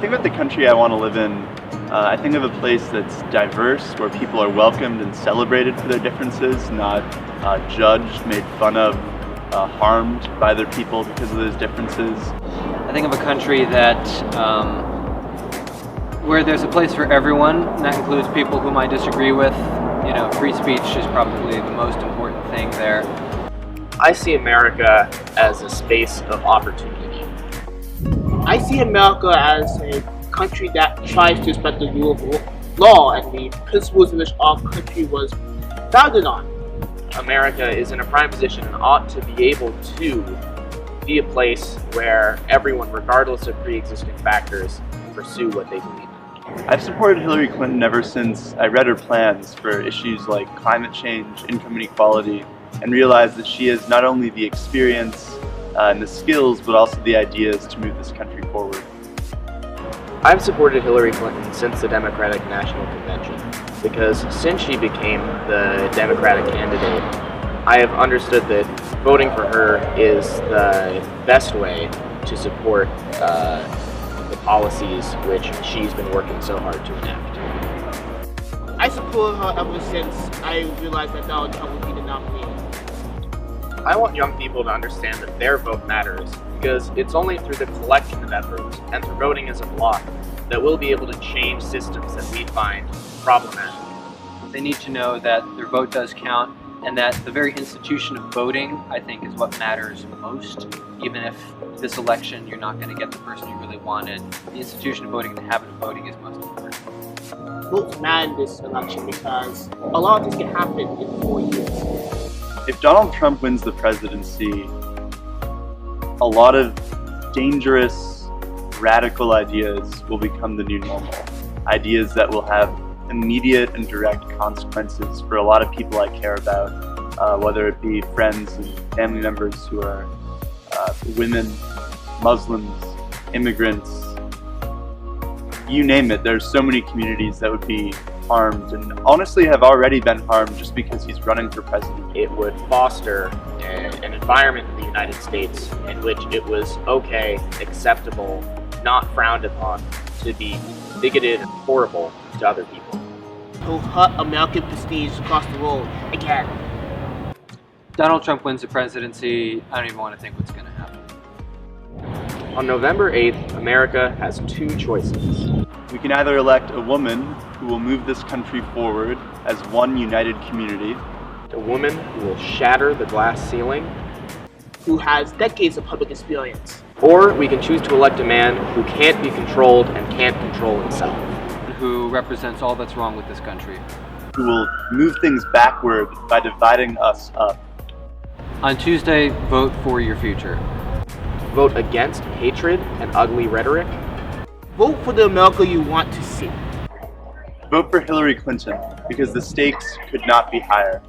think about the country I want to live in, I think of a place that's diverse, where people are welcomed and celebrated for their differences, not judged, made fun of, harmed by other people because of those differences. I think of a country that where there's a place for everyone, and that includes people whom I disagree with. You know, free speech is probably the most important thing there. I see America as a space of opportunity. I see America as a country that tries to respect the rule of law and the principles in which our country was founded on. America is in a prime position and ought to be able to be a place where everyone, regardless of pre-existing factors, pursue what they believe in. I've supported Hillary Clinton ever since I read her plans for issues like climate change, income inequality, and realized that she has not only the experience and the skills, but also the ideas to move this country forward. I've supported Hillary Clinton since the Democratic National Convention because since she became the Democratic candidate, I have understood that voting for her is the best way to support the policies which she's been working so hard to enact. I support her ever since I realized that Donald Trump would be the nominee. I want young people to understand that their vote matters because it's only through the collection of efforts and through voting as a bloc that we'll be able to change systems that we find problematic. They need to know that their vote does count, and that the very institution of voting, I think, is what matters most. Even if this election you're not going to get the person you really wanted, the institution of voting and the habit of voting is most important. Votes matter in this election because a lot of things can happen in 4 years. If Donald Trump wins the presidency, a lot of dangerous, radical ideas will become the new normal. Ideas that will have immediate and direct consequences for a lot of people I care about, whether it be friends and family members who are women, Muslims, immigrants, you name it. There's so many communities that would be harmed and honestly have already been harmed just because he's running for president. It would foster an environment in the United States in which it was okay, acceptable, not frowned upon to be bigoted and horrible to other people. He'll hurt American prestige across the world again. Donald Trump wins the presidency, I don't even want to think what's going to happen. On November 8th, America has two choices. We can either elect a woman who will move this country forward as one united community, A woman who will shatter the glass ceiling, Who has decades of public experience. or we can choose to elect a man who can't be controlled and can't control himself. Who represents all that's wrong with this country. who will move things backward by dividing us up. On Tuesday, vote for your future. Vote against hatred and ugly rhetoric. Vote for the America you want to see. Vote for Hillary Clinton because the stakes could not be higher.